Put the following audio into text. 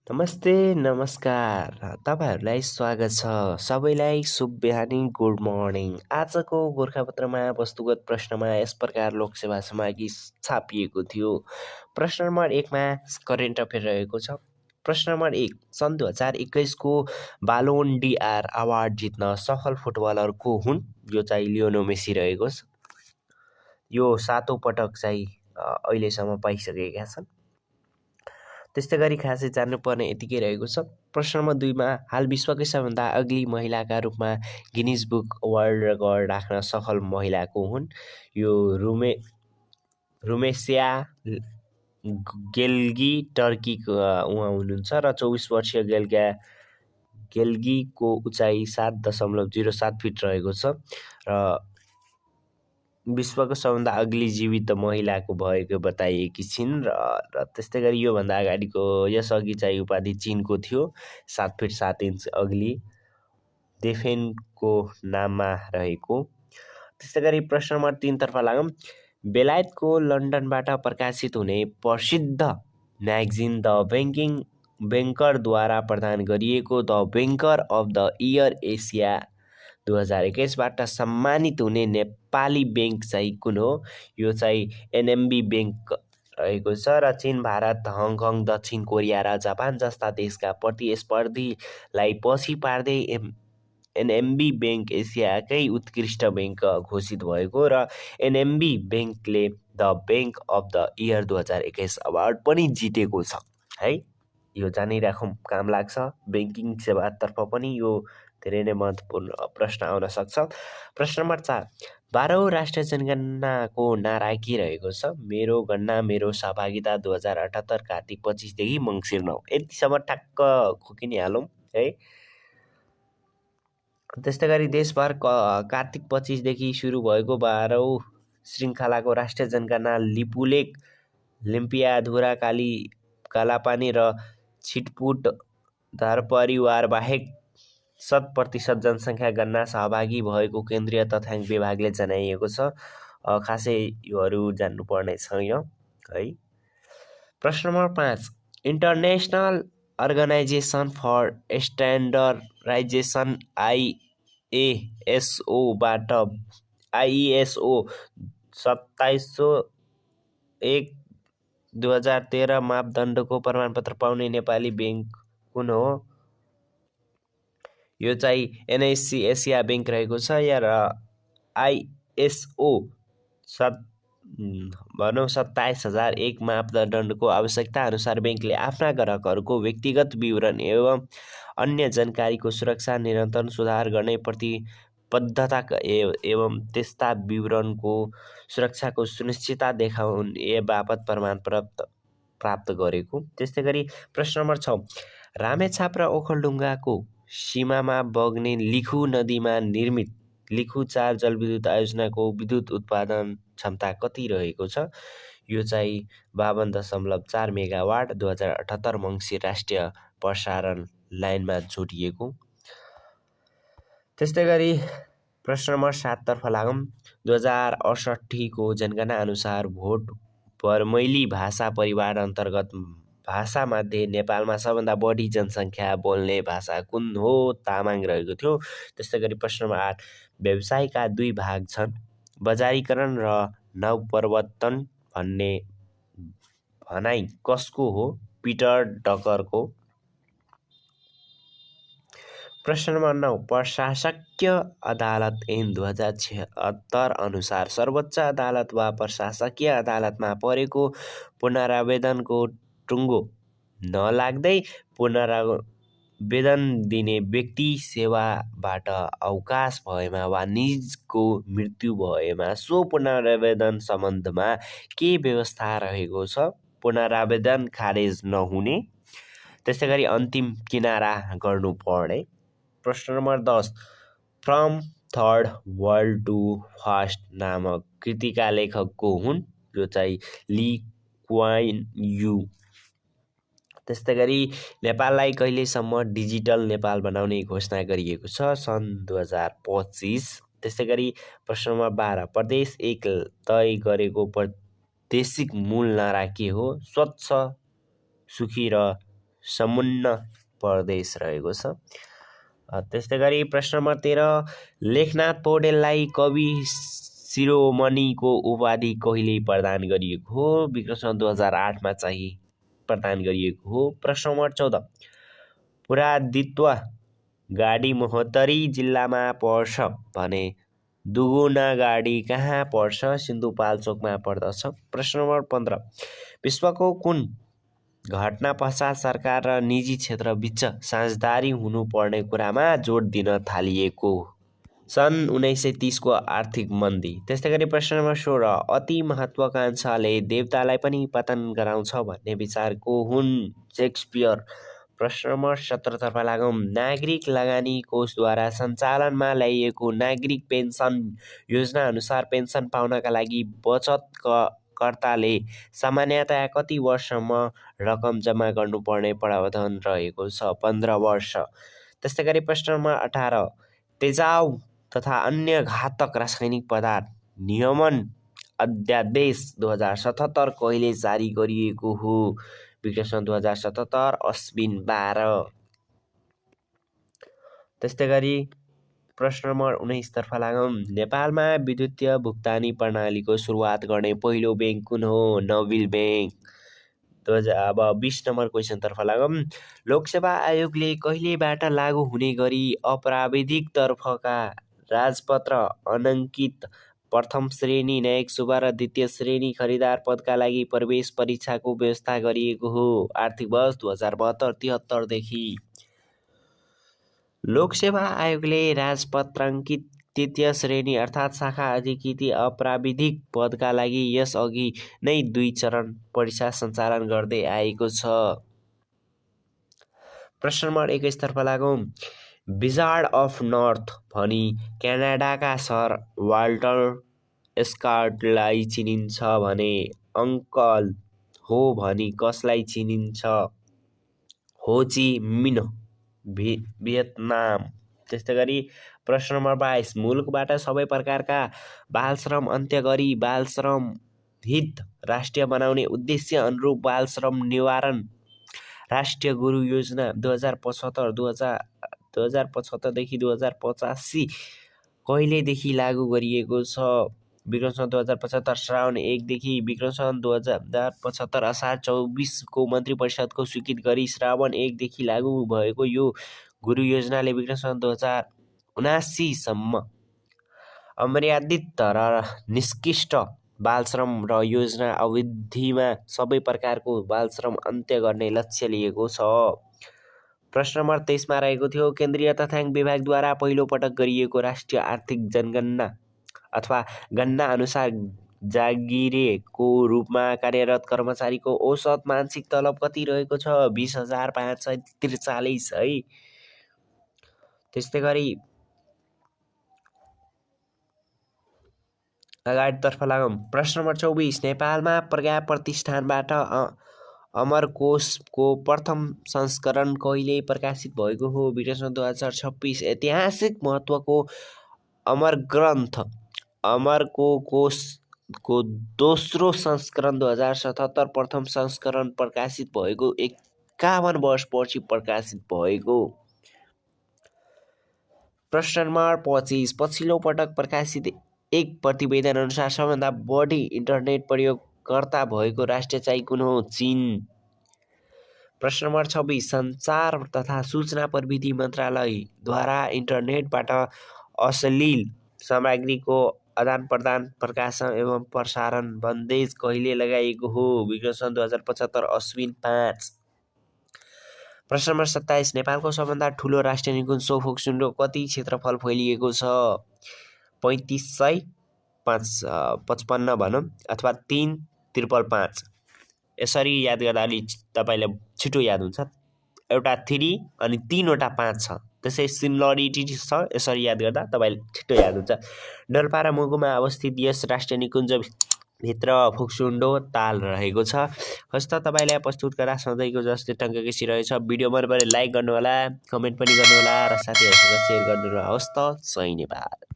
नमस्ते, नमस्कार। तपाईँहरूलाई स्वागत छ। सबैलाई शुभ बिहानी, गुड मर्निङ। आजको गोरखापत्रमा वस्तुगत प्रश्नमा यस प्रकार लोकसेवा समागी छापिएको थियो। प्रश्न नम्बर 1मा करेन्ट अफेयर रहेको छ। प्रश्न नम्बर 1, सन् 2021को बालोन डीआर अवार्ड जित्न सफल फुटबलर को हुन्? यो चाहिँ लियोनल मेसी रहेको छ। यो 7औं पटक चाहिँ अहिलेसम्म पाइसकेका छन्। त्यस्तै गरी खासै जान्नुपर्ने यतिकै रहेको छ। प्रश्न नम्बर 2मा हाल विश्वकै सबैभन्दा अग्ली महिलाका रूपमा गिनिज बुक वर्ल्ड रेकर्ड राख्न सफल महिला को हुन्? यो रुमेसिया गेल्गी टर्कीको उहाँ हुनुहुन्छ र 24 वर्षीय गेल्गीको उचाइ 7.07 फिट रहेको छ र विश्वको सबभन्दा अग्ली जीवित महिलाको भएको बताइएकी छिन् र त्यस्तै गरी योभन्दा अगाडिको यसअघि चाहिँ उपाधि चिनको थियो 7 फिट 7 इन्च अग्ली डेफेनको नाममा रहेको। त्यस्तै गरी प्रश्न नम्बर 3 तर्फ लागौँ। बेलायतको लन्डनबाट प्रकाशित हुने प्रसिद्ध म्यागजिन द बैंकरद्वारा प्रदान गरिएको the banker of the year Asia 2021बाट सम्मानित हुने नेपाली बैंक चाहिँ कुन हो? यो चाहिँ एनएमबी बैंक रहेको छ र चीन, भारत, हङकङ, दक्षिण कोरिया र जापान जस्ता देशका प्रतिस्पर्धीलाई पछि पार्दै एनएमबी बैंक एसियाकै उत्कृष्ट बैंक घोषित भएको र एनएमबी बैंकले the bank of the year 2021 award पनि जितेको छ है। यो जानिराखौँ, काम लाग्छ। बैंकिङ सेवातर्फ पनि यो धेरै नै महत्त्वपूर्ण प्रश्न आउन सक्छ। प्रश्न नम्बर 4, 12औं राष्ट्रिय जनगणनाको नारा के रहेको छ? मेरो गणना मेरो सहभागिता 2078 कार्तिक 25 देखि मङ्सिर 9। यतिसम्म ठ्याक्क खोकिनिहालौँ है। त्यस्तै गरी देशभर कार्तिक 25 देखि सुरु भएको 12औं श्रृङ्खलाको राष्ट्रिय जनगणना लिपुलेख, लिम्पियाधुरा, कालापानी र छिटपुट धरपरिवार बाहेक 100% जनसङ्ख्या गणना सहभागी भएको केन्द्रीय तथ्याङ्क विभागले जनाइएको छ। खासै योहरू जान्नुपर्ने छैन है। प्रश्न number 5, international organisation for standardisation आइएसओबाट आइएसओ 2701/2013 मापदण्डको प्रमाणपत्र पाउने नेपाली बैंक कुन हो? यो चाहिँ एनएससी एसिया बैंक रहेको छ र आइएसओ 27001 मापदण्डको आवश्यकता अनुसार बैंकले आफ्ना ग्राहकहरूको व्यक्तिगत विवरण एवं अन्य जानकारीको सुरक्षा निरन्तर सुधार गर्ने प्रतिबद्धता एवं त्यस्ता विवरणको सुरक्षाको सुनिश्चितता देखाउने बापत प्रमाणपत्र प्राप्त गरेको। त्यस्तै गरी प्रश्न नम्बर 6, रामेछाप र ओखलढुङ्गाको सीमामा बग्ने लिखु नदीमा निर्मित लिखु 4 जलविद्युत आयोजनाको विद्युत उत्पादन क्षमता कति रहेको छ? यो चाहिँ 52.4 मेगावाट 2078 मङ्सिर राष्ट्रिय प्रसारण लाइनमा जोडिएको। त्यस्तै गरी प्रश्न नम्बर 7 तर्फ लागौँ। 2068 को जनगणना अनुसार भोट बर्मैली भाषा परिवार अन्तर्गत भाषामध्ये नेपालमा सबभन्दा बढी जनसङ्ख्या बोल्ने भाषा कुन हो? तामाङ रहेको थियो। त्यस्तै गरी प्रश्न नम्बर 8, व्यवसायका 2 भाग छन्, बजारीकरण र नवप्रवर्तन भन्ने भनाइ कसको हो? पिटर डकरको। प्रश्न नम्बर 9, प्रशासकीय अदालत ऐन 2076 अनुसार सर्वोच्च अदालत वा प्रशासकीय अदालतमा परेको पुनरावेदनको टुङ्गो नलाग्दै पुनरावेदन दिने व्यक्ति सेवाबाट अवकाश भएमा वा निजको मृत्यु भएमा सो पुनरावेदन सम्बन्धमा के व्यवस्था रहेको छ? पुनरावेदन खारेज नहुने, त्यस्तै गरी अन्तिम किनारा गर्नुपर्ने। प्रश्न number 10, from third world to first नामक कृतिका लेखक को हुन्? यो चाहिँ ली क्वान यू। त्यस्तै गरी नेपाललाई कहिलेसम्म डिजिटल नेपाल बनाउने घोषणा गरिएको छ? सन् 2025। त्यस्तै गरी प्रश्न नम्बर 12, प्रदेश 1 तय गरेको प्रादेशिक मूल नारा के हो? स्वच्छ, सुखी र समुन्न प्रदेश रहेको छ। त्यस्तै गरी प्रश्न नम्बर 13 लेखनाथ पौडेललाई कवि शिरोमणिको उपाधि कहिले प्रदान गरिएको हो? विक्रम सम्वत 2008 मा चाहिँ प्रदान गरिएको हो। प्रश्न नम्बर 14 पुरादित्व गाडी महोत्तरी जिल्लामा पर्छ भने दुगुनागाडी कहाँ पर्छ? सिन्धुपाल्चोकमा पर्दछ। प्रश्न नम्बर 15 विश्वको कुन घटना पश्चात सरकार र निजी क्षेत्र बीच साझेदारी हुनुपर्ने कुरामा जोड दिन थालिएको? सन् 1930 को आर्थिक मन्दी। त्यस्तै गरी प्रश्न नम्बर 16 अति महत्त्वाकांक्षाले देवतालाई पनि पतन गराउँछ भन्ने विचारको हुन्? शेक्सपियर। प्रश्न नम्बर 17 तर्फ लागौँ। नागरिक लगानी कोषद्वारा सञ्चालनमा ल्याइएको नागरिक पेन्सन योजना अनुसार पेन्सन पाउनका लागि बचतकर्ताले सामान्यतया कति वर्षसम्म रकम जम्मा गर्नुपर्ने प्रावधान रहेको छ? 15 वर्ष। त्यस्तै गरी प्रश्न नम्बर 18 तेजाब तथा अन्य घातक रासायनिक पदार्थ नियमन अध्यादेश 2077 कहिले जारी गरिएको हो? विक्रम सम्वत 2077 अश्विन 12। त्यस्तै गरी प्रश्न नम्बर 19 तर्फ लागौँ। नेपालमा विद्युतीय भुक्तानी प्रणालीको सुरुवात गर्ने पहिलो ब्याङ्क कुन हो? Nobel bank. अब 20 नम्बर क्वेसन तर्फ लागौँ। लोकसेवा आयोगले कहिलेबाट लागू हुने गरी अप्राविधिक तर्फका राजपत्र अनङ्कित प्रथम श्रेणी न्यायिक सेवा र द्वितीय श्रेणी खरिदार पदका लागि प्रवेश परीक्षाको व्यवस्था गरिएको हो? आर्थिक वर्ष 2072-73 देखि। लोकसेवा आयोगले राजपत्राङ्कित तृतीय श्रेणी अर्थात् शाखा अधिकृत अप्राविधिक पदका लागि यसअघि नै 2 चरण परीक्षा सञ्चालन गर्दै आएको छ। प्रश्न नम्बर 21 तर्फ लागौँ। विजार्ड अफ नर्थ भनी क्यानाडाका सर वाल्टर स्कटलाई चिनिन्छ भने अङ्कल हो भनी कसलाई चिनिन्छ? हो ची मिन्ह भियतनाम। त्यस्तै गरी प्रश्न नम्बर 22 मुलुकबाट सबै प्रकारका बालश्रम अन्त्य गरी बालश्रम हित राष्ट्रिय बनाउने उद्देश्य अनुरूप बालश्रम निवारण राष्ट्रिय गुरु योजना 2075 देखि 2085 कहिलेदेखि लागू गरिएको छ? विक्रम सम्वत 2075 श्रावण 1 देखि। विक्रम सम्वत 2075 असार 24 को मन्त्री परिषदको स्वीकृत गरी श्रावण 1 देखि लागू भएको यो गुरु योजनाले विक्रम सम्वत 2079 सम्म अमर्यादित र निष्कृष्ट बालश्रम र योजना अवधिमा सबै प्रकारको बालश्रम अन्त्य गर्ने लक्ष्य लिएको छ। प्रश्न नम्बर 23 मा रहेको थियो केन्द्रीय तथ्याङ्क विभागद्वारा पहिलो पटक गरिएको राष्ट्रिय आर्थिक जनगणना अथवा गणना अनुसार जागिरेको रूपमा कार्यरत कर्मचारीको औसत मासिक तलब कति रहेको छ? 20,543 है। त्यस्तै गरी अगाडितर्फ लागौँ। प्रश्न नम्बर 24 नेपालमा प्रज्ञा प्रतिष्ठानबाट अमरकोशको प्रथम संस्करण कहिले प्रकाशित भएको हो? विक्रम सम्वत 2026। ऐतिहासिक महत्त्वको अमर ग्रन्थ अमरकोशको दोस्रो संस्करण 2077 प्रथम संस्करण प्रकाशित भएको 51 वर्षपछि प्रकाशित भएको। प्रश्न नम्बर 25 पछिल्लो पटक प्रकाशित एक प्रतिवेदन अनुसार सबैभन्दा बढी इन्टरनेट प्रयोगकर्ता भएको राष्ट्र चाहिँ कुन हो? चीन। प्रश्न नम्बर 26 सञ्चार तथा सूचना प्रविधि मन्त्रालयद्वारा इन्टरनेटबाट अश्लील सामग्रीको आदान प्रदान प्रकाशन एवं प्रसारण बन्देज कहिले लगाइएको हो? विक्रम सम्वत 2075 अश्विन 5। प्रश्न नम्बर 27 नेपालको सबभन्दा ठुलो राष्ट्रिय निकुञ्ज सोफोक्सुन्डो कति क्षेत्रफल फैलिएको छ? 3555 भनौँ अथवा 3,555। यसरी याद गर्दा अलि तपाईँलाई छिटो याद हुन्छ। एउटा 3 अनि 3वटा 5 छ, त्यसै सिमिलरिटी छ। यसरी याद गर्दा तपाईँले छिटो याद हुन्छ। डोल्पा र मुगुमा अवस्थित यस राष्ट्रिय निकुञ्जभित्र फोक्सुन्डो ताल रहेको छ। हस्त तपाईँलाई प्रस्तुत गर्दा सधैँको जस्तै टङ्ककेसी रहेछ। भिडियो मन परे लाइक गर्नुहोला, कमेन्ट पनि गर्नुहोला र साथीहरूसँग सेयर गर्नुहोला। हस्त जय नेपाल।